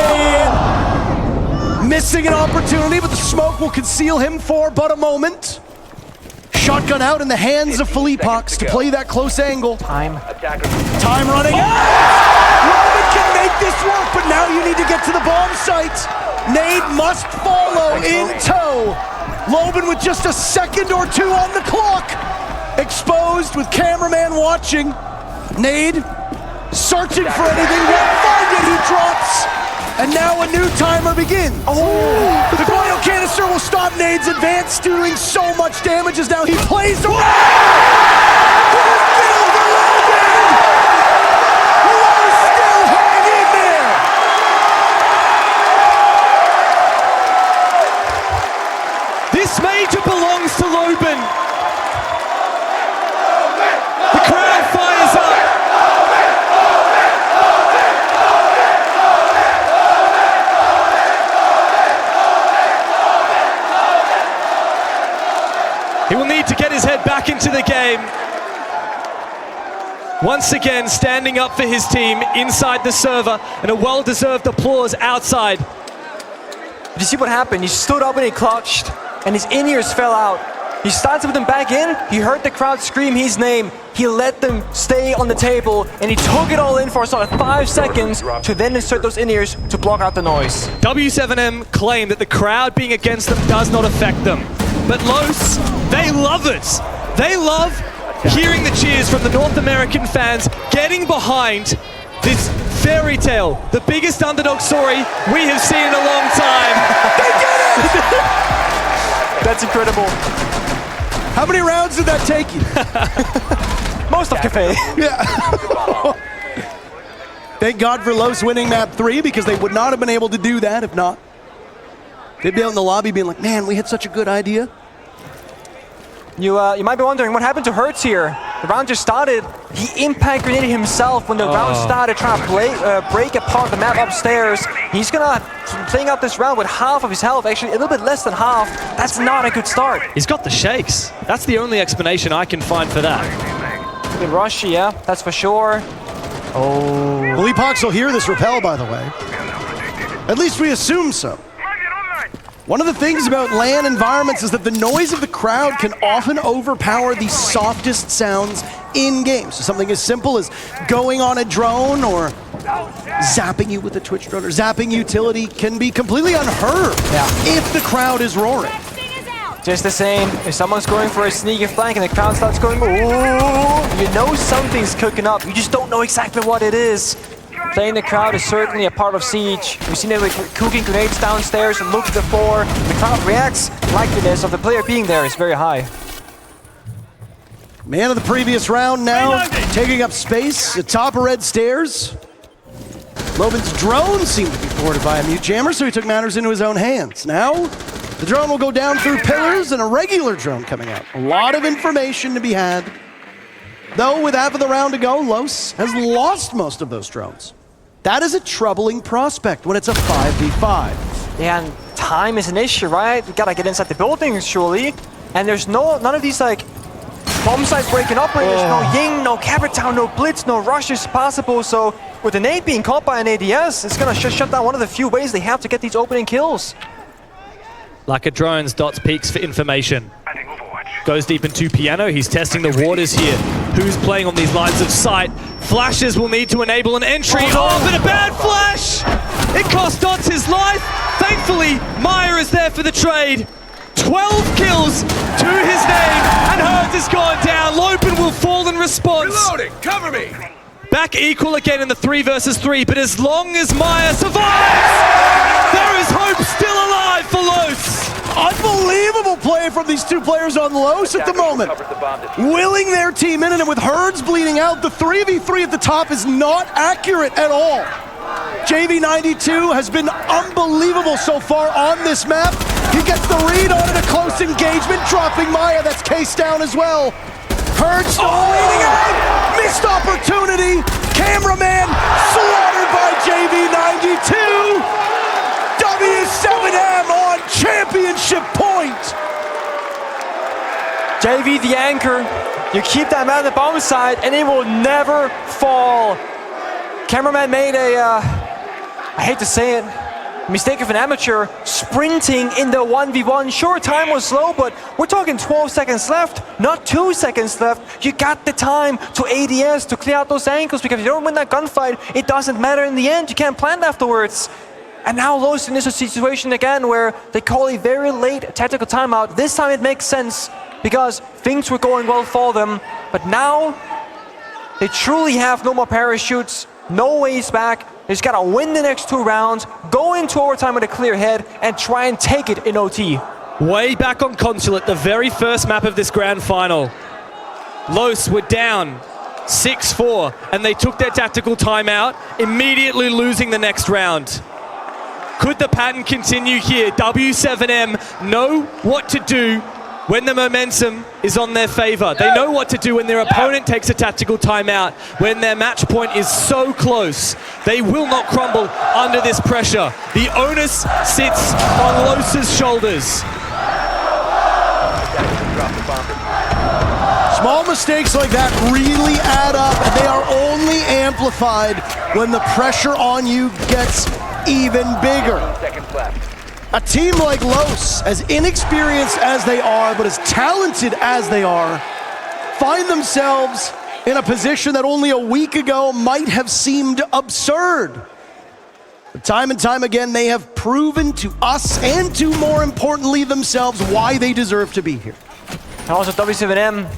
missing an opportunity, but the smoke will conceal him for but a moment. Shotgun out in the hands of Philippe Hawks to play that close angle. Time running out. Loben can make this work, but now you need to get to the bomb site. Nade must follow in tow. Loben with just a second or 2 on the clock. Exposed with Cameraman watching. Nade searching for anything, won't find it, he drops. And now a new timer begins. Oh, the Guano canister will stop Nade's advance, doing so much damage as now he plays away. Still hanging there. This major belongs to Loben. The crowd fires up. He will need to get his head back into the game. Once again, standing up for his team inside the server, and a well-deserved applause outside. Did you see what happened? He stood up and he clutched, and his in-ears fell out. He started with them back in, he heard the crowd scream his name, he let them stay on the table, and he took it all in for a sort of 5 seconds to then insert those in-ears to block out the noise. W7M claim that the crowd being against them does not affect them. But Los, they love it. They love hearing the cheers from the North American fans, getting behind this fairy tale, the biggest underdog story we have seen in a long time. They did it! That's incredible. How many rounds did that take you? Most of Cafe. Yeah. Thank God for Los winning map 3, because they would not have been able to do that if not. They'd be out in the lobby being like, man, we had such a good idea. You might be wondering what happened to Hertz here. The round just started. He impact grenaded himself when the round started, trying to break apart the map upstairs. He's gonna playing out this round with half of his health, actually a little bit less than half. That's not a good start. He's got the shakes. That's the only explanation I can find for that. A bit rushy, yeah, that's for sure. Oh. Philippe Hawks will hear this repel, by the way. At least we assume so. One of the things about LAN environments is that the noise of the crowd can often overpower the softest sounds in games. So something as simple as going on a drone or zapping you with a Twitch drone or zapping utility can be completely unheard if the crowd is roaring. Just the same, if someone's going for a sneaky flank and the crowd starts going, ooh, you know something's cooking up. You just don't know exactly what it is. Playing the crowd is certainly a part of Siege. We've seen it with cooking grenades downstairs and look at the floor. The crowd reacts. Likeliness of the player being there is very high. Man of the previous round now taking up space at top of red stairs. Loben's drone seemed to be thwarted by a mute jammer, so he took matters into his own hands. Now, the drone will go down through pillars and a regular drone coming out. A lot of information to be had. Though, with half of the round to go, Los has lost most of those drones. That is a troubling prospect when it's a 5v5. Yeah, and time is an issue, right? We gotta get inside the building, surely. And there's none of these, like, bomb site breaking operators, no Ying, no Capital, no Blitz, no rushes possible. So, with an 8 being caught by an ADS, it's gonna shut down one of the few ways they have to get these opening kills. Like a drone's dots peaks for information. Goes deep into Piano. He's testing the waters here. Who's playing on these lines of sight? Flashes will need to enable an entry. Oh, but a bad flash! It cost Dots his life. Thankfully, Maya is there for the trade. 12 kills to his name, and Herds has gone down. Lopen will fall in response. Reloading, cover me! Back equal again in the 3 versus 3, but as long as Maya survives, there is hope still alive for Los. Unbelievable play from these two players on Los at the moment. Willing their team in, and with Herds bleeding out, the 3v3 at the top is not accurate at all. JV92 has been unbelievable so far on this map. He gets the read on it, a close engagement, dropping Maya. That's case down as well. Herds still leading out. Missed opportunity. Cameraman slaughtered by JV92. W7M on championship point. JV the anchor. You keep that man on the bottom side and it will never fall. Cameraman made a, I hate to say it, mistake of an amateur, sprinting in the 1v1. Sure, time was slow, but we're talking 12 seconds left, not 2 seconds left. You got the time to ADS to clear out those ankles, because if you don't win that gunfight, it doesn't matter in the end. You can't plan afterwards. And now Los in this situation again where they call a very late tactical timeout. This time it makes sense because things were going well for them, but now they truly have no more parachutes, no ways back. They just gotta win the next 2 rounds, go into overtime with a clear head, and try and take it in OT. Way back on Consulate, the very first map of this grand final, Los were down 6-4, and they took their tactical timeout, immediately losing the next round. Could the pattern continue here? W7M know what to do when the momentum is on their favor. They know what to do when their opponent takes a tactical timeout, when their match point is so close. They will not crumble under this pressure. The onus sits on Los's shoulders. Small mistakes like that really add up, and they are only amplified when the pressure on you gets even bigger. A team like Los, as inexperienced as they are, but as talented as they are, find themselves in a position that only a week ago might have seemed absurd. But time and time again, they have proven to us, and to more importantly themselves, why they deserve to be here. And also W7M,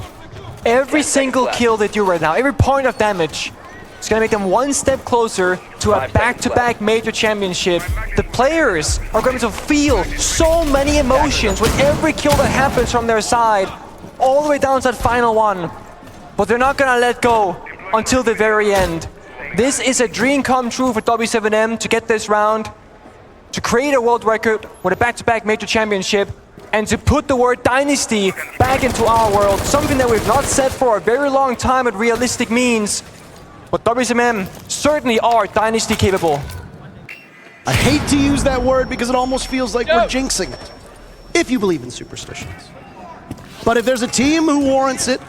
every single kill they do right now, every point of damage, it's gonna make them one step closer to a back-to-back major championship. The players are going to feel so many emotions with every kill that happens from their side, all the way down to that final one. But they're not gonna let go until the very end. This is a dream come true for W7M to get this round, to create a world record with a back-to-back major championship, and to put the word Dynasty back into our world, something that we've not said for a very long time with realistic means. But W7M certainly are Dynasty capable. I hate to use that word because it almost feels like we're jinxing it, if you believe in superstitions. But if there's a team who warrants it,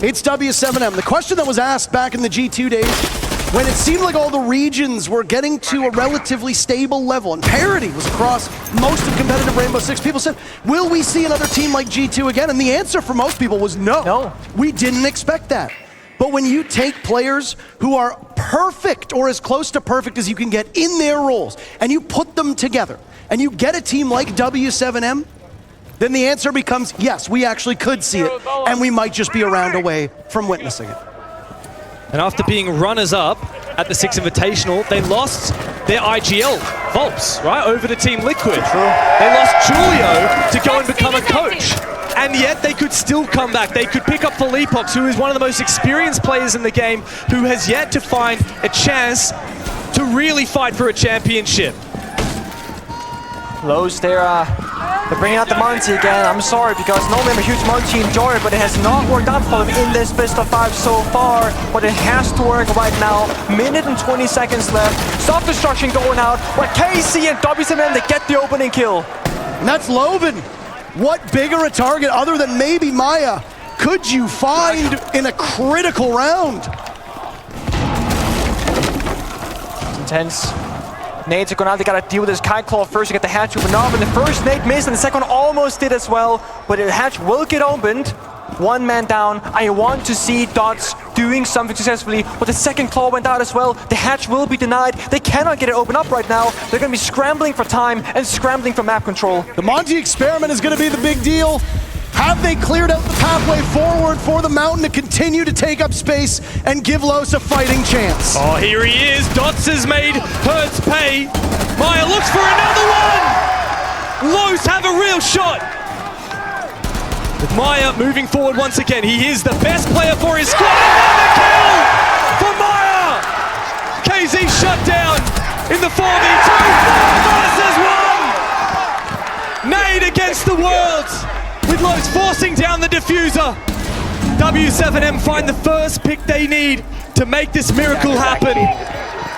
it's W7M. The question that was asked back in the G2 days, when it seemed like all the regions were getting to a relatively stable level and parity was across most of competitive Rainbow Six, people said, will we see another team like G2 again? And the answer for most people was no. No. We didn't expect that. But when you take players who are perfect or as close to perfect as you can get in their roles, and you put them together, and you get a team like W7M, then the answer becomes, yes, we actually could see it, and we might just be a round away from witnessing it. And after being runners-up at the Six Invitational, they lost their IGL Volps, right, over to Team Liquid. True. They lost Julio to go and become a coach. And yet they could still come back. They could pick up Felipox, who is one of the most experienced players in the game, who has yet to find a chance to really fight for a championship. Los, they're bringing out the Monty again. I'm sorry, because normally I'm a huge Monty enjoyer, but it has not worked out for them in this best of 5 so far. But it has to work right now. Minute and 20 seconds left. Self-destruction going out. But KC and W7M, they get the opening kill. And that's Loven. What bigger a target other than maybe Maya could you find in a critical round? It's intense. Nades are going out, they gotta deal with this Kite Claw first to get the hatch open up, and the first nade missed, and the second one almost did as well, but the hatch will get opened. One man down. I want to see Dots doing something successfully, but the second claw went out as well. The hatch will be denied. They cannot get it open up right now. They're gonna be scrambling for time and scrambling for map control. The Monty experiment is gonna be the big deal. Have they cleared out the pathway forward for the Mountain to continue to take up space and give Los a fighting chance? Oh, here he is. Dots has made Hertz pay. Maya looks for another one. Los have a real shot. With Maya moving forward once again. He is the best player for his squad. Another kill for Maya. KZ shut down in the 4v2. 4 versus 1. Nade against the world. With Los forcing down the diffuser. W7M find the first pick they need to make this miracle happen.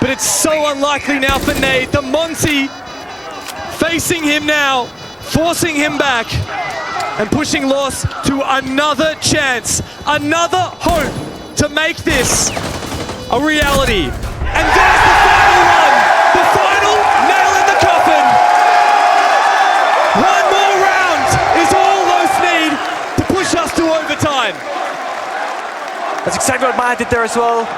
But it's so unlikely now for Nade. The Monty facing him now, forcing him back, and pushing Los to another chance, another hope to make this a reality. And there's the final one, the final nail in the coffin. One more round is all Los need to push us to overtime. That's exactly what Maya did there as well.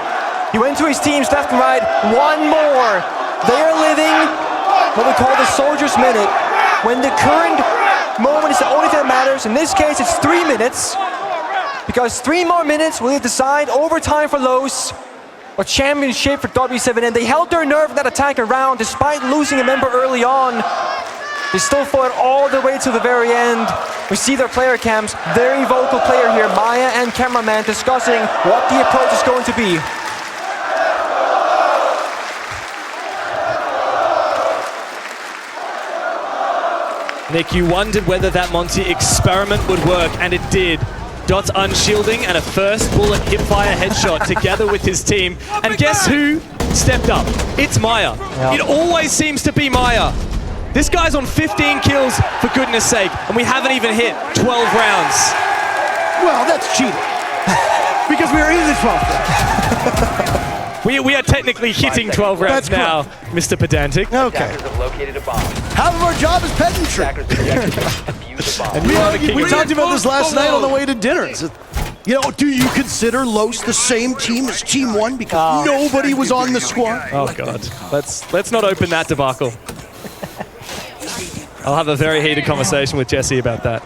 He went to his teams left and right. One more. They are living what we call the soldier's minute. When the current moment is the only thing that matters. In this case, it's 3 minutes. Because 3 more minutes will decide overtime for Los or championship for W7M. They held their nerve in that attack around despite losing a member early on. They still fought all the way to the very end. We see their player cams, very vocal player here, Maya and cameraman discussing what the approach is going to be. Nick, you wondered whether that Monty experiment would work, and it did. Dots unshielding and a first bullet hipfire headshot together with his team. And guess who stepped up? It's Maya. Yep. It always seems to be Maya. This guy's on 15 kills, for goodness sake, and we haven't even hit 12 rounds. Well, that's cheating. Because we are in the 12th round. We are technically hitting 12 rounds now, Mr. Pedantic. Okay. Half of our job is pedantry. We talked about this last night on the way to dinner. You know, do you consider Los the same team as Team 1 because nobody was on the squad? Oh God, let's not open that debacle. I'll have a very heated conversation with Jesse about that.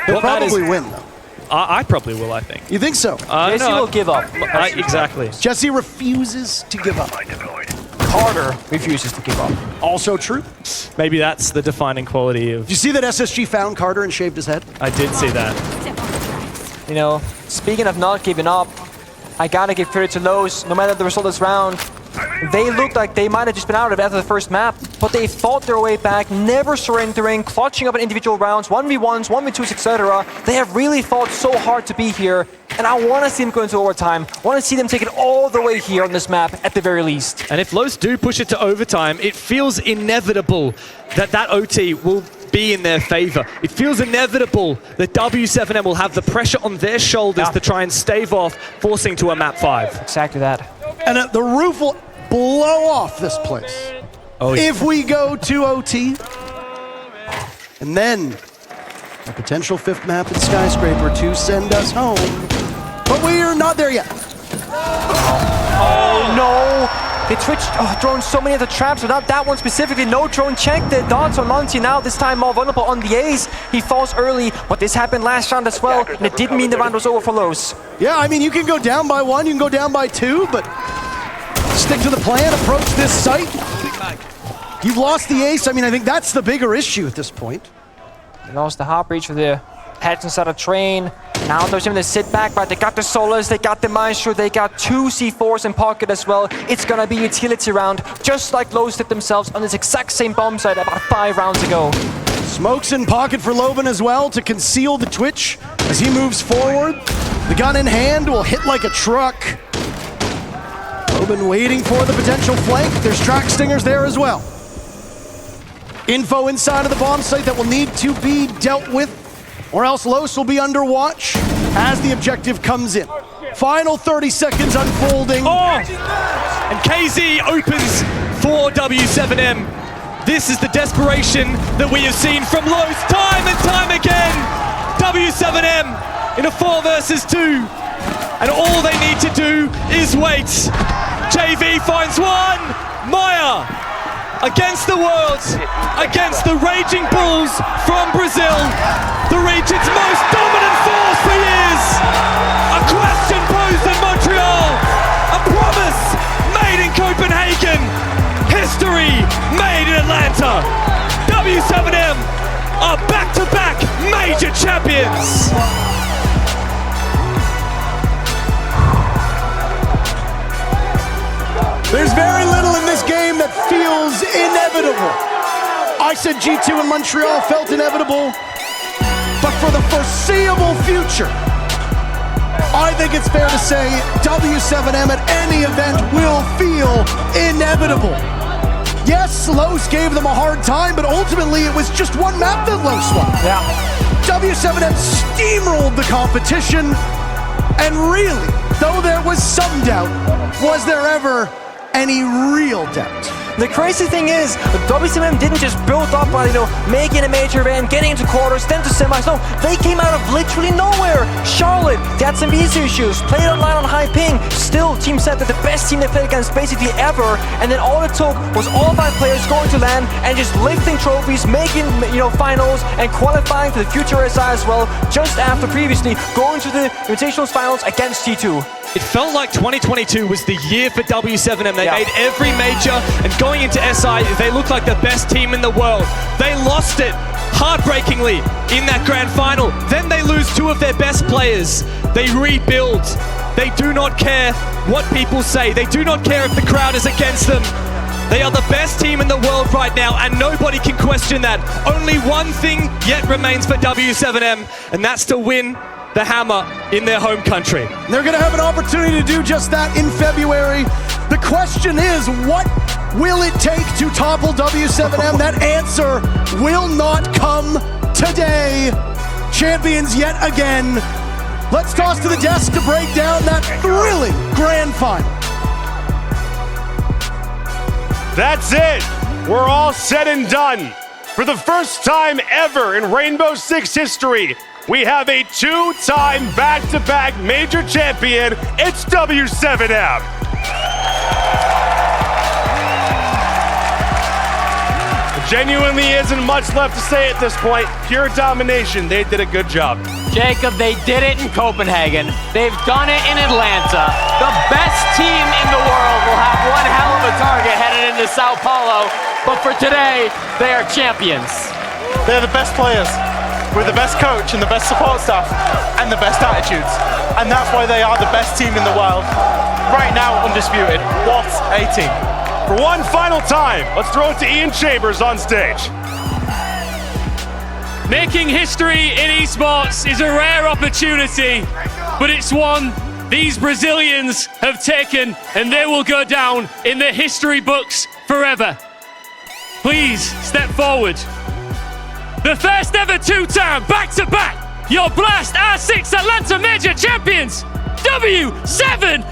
He'll probably win, though. I probably will, I think. You think so? Jesse will give up. Exactly. Jesse refuses to give up. Carter refuses to give up. Also true. Maybe that's the defining quality of... Did you see that SSG found Carter and shaved his head? I did see that. You know, speaking of not giving up, I gotta give credit to Los. No matter the result of this round, they looked like they might have just been out of it after the first map, but they fought their way back, never surrendering, clutching up in individual rounds, 1v1s, 1v2s, etc. They have really fought so hard to be here, and I want to see them go into overtime. I want to see them take it all the way here on this map, at the very least. And if Los do push it to overtime, it feels inevitable that that OT will be in their favor. It feels inevitable that W7M will have the pressure on their shoulders to try and stave off forcing to a map 5. Exactly that. And the roof will blow off this place. Oh, yeah. If we go to OT. And then a potential 5th map in Skyscraper to send us home. But we are not there yet. Oh no! They thrown so many of the traps, but not that one specifically. No drone check. The Dots on Monty now, this time more vulnerable on the ace. He falls early, but this happened last round as well, and it didn't mean the round was over for Los. Yeah, I mean, you can go down by 1, you can go down by 2, but stick to the plan, approach this site. You've lost the ace. I mean, I think that's the bigger issue at this point. They lost the hop breach for the heads inside a train. Now there's even to sit back, but they got the Solas, they got the Maestro, they got 2 C4s in pocket as well. It's gonna be a utility round, just like Los did themselves on this exact same bomb site about 5 rounds ago. Smokes in pocket for Loban as well to conceal the twitch as he moves forward. The gun in hand will hit like a truck. Loban waiting for the potential flank. There's track stingers there as well. Info inside of the bomb site that will need to be dealt with, or else Los will be under watch as the objective comes in. Final 30 seconds unfolding. Oh! And KZ opens for W7M. This is the desperation that we have seen from Lowe's time and time again. W7M in a 4 versus 2. And all they need to do is wait. JV finds one. Maya against the world, against the Raging Bulls from Brazil. The region's most dominant force for years. A question posed in Montreal. A promise made in Copenhagen. History made in Atlanta. W7M are back-to-back major champions. There's very little in this game that feels inevitable. I said G2 in Montreal felt inevitable, but for the foreseeable future, I think it's fair to say W7M at any event will feel inevitable. Yes, Los gave them a hard time, but ultimately it was just one map that Los won. Yeah. W7M steamrolled the competition, and really, though there was some doubt, was there ever any real doubt? The crazy thing is, W7M didn't just build up by, making a major event, getting into quarters, then to semis. No, they came out of literally nowhere. Charlotte, they had some easy issues, played online on high ping. Still, team said that the best team they played against basically ever. And then all it took was all 5 players going to LAN and just lifting trophies, making, finals, and qualifying for the future SI as well, just after previously going to the Invitationals finals against T2. It felt like 2022 was the year for W7M. They made every major, and going into SI, they looked like the best team in the world. They lost it heartbreakingly in that grand final. Then they lose 2 of their best players. They rebuild. They do not care what people say. They do not care if the crowd is against them. They are the best team in the world right now, and nobody can question that. Only one thing yet remains for W7M, and that's to win the Hammer in their home country. They're gonna have an opportunity to do just that in February. The question is, what will it take to topple W7M? That answer will not come today. Champions yet again. Let's toss to the desk to break down that thrilling grand final. That's it. We're all said and done. For the first time ever in Rainbow Six history, we have a 2-time back-to-back major champion. It's W7M. There genuinely isn't much left to say at this point. Pure domination. They did a good job. Jacob, they did it in Copenhagen. They've done it in Atlanta. The best team in the world will have one hell of a target headed into Sao Paulo. But for today, they are champions. They're the best players, with the best coach and the best support staff and the best attitudes. And that's why they are the best team in the world. Right now, undisputed. What a team. For one final time, let's throw it to Ian Chambers on stage. Making history in esports is a rare opportunity, but it's one these Brazilians have taken, and they will go down in the history books forever. Please step forward. The first ever 2-time back-to-back, your BLAST R6 Atlanta Major Champions, W7M!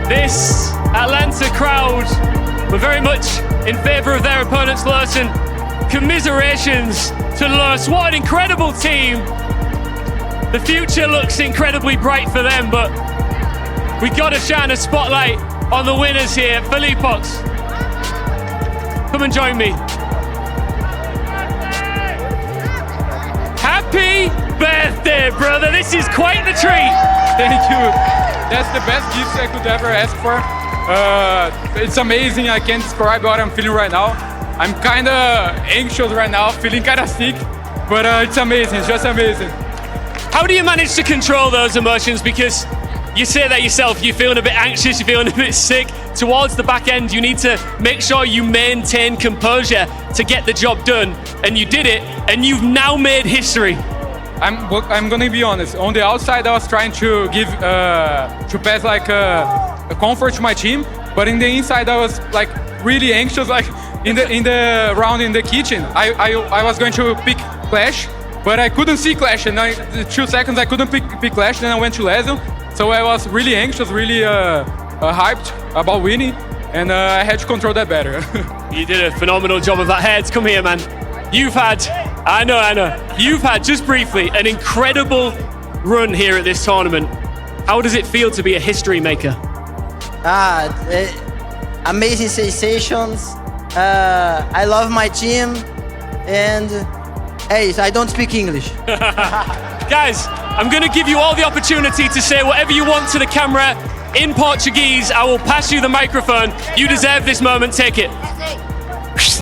This Atlanta crowd were very much in favor of their opponents, Lurs, and commiserations to Lurs. What an incredible team. The future looks incredibly bright for them, but we gotta shine a spotlight on the winners here. Philippox, come and join me. Happy birthday, brother. This is quite the treat. Thank you. That's the best gift I could ever ask for. It's amazing. I can't describe what I'm feeling right now. I'm kind of anxious right now, feeling kind of sick, but it's amazing. It's just amazing. How do you manage to control those emotions? Because you say that yourself, you're feeling a bit anxious, you're feeling a bit sick. Towards the back end, you need to make sure you maintain composure to get the job done. And you did it, and you've now made history. I'm gonna be honest. On the outside, I was trying to give to pass like a comfort to my team, but in the inside, I was like really anxious. Like in the round in the kitchen, I was going to pick Clash, but I couldn't see Clash, and in 2 seconds I couldn't pick Clash. Then I went to Lesion, so I was really anxious, really hyped about winning, and I had to control that better. You did a phenomenal job of that. Heads, come here, man. You've had, I know. You've had, just briefly, an incredible run here at this tournament. How does it feel to be a history maker? Amazing sensations. I love my team, and hey, I don't speak English. Guys, I'm going to give you all the opportunity to say whatever you want to the camera in Portuguese. I will pass you the microphone. You deserve this moment. Take it.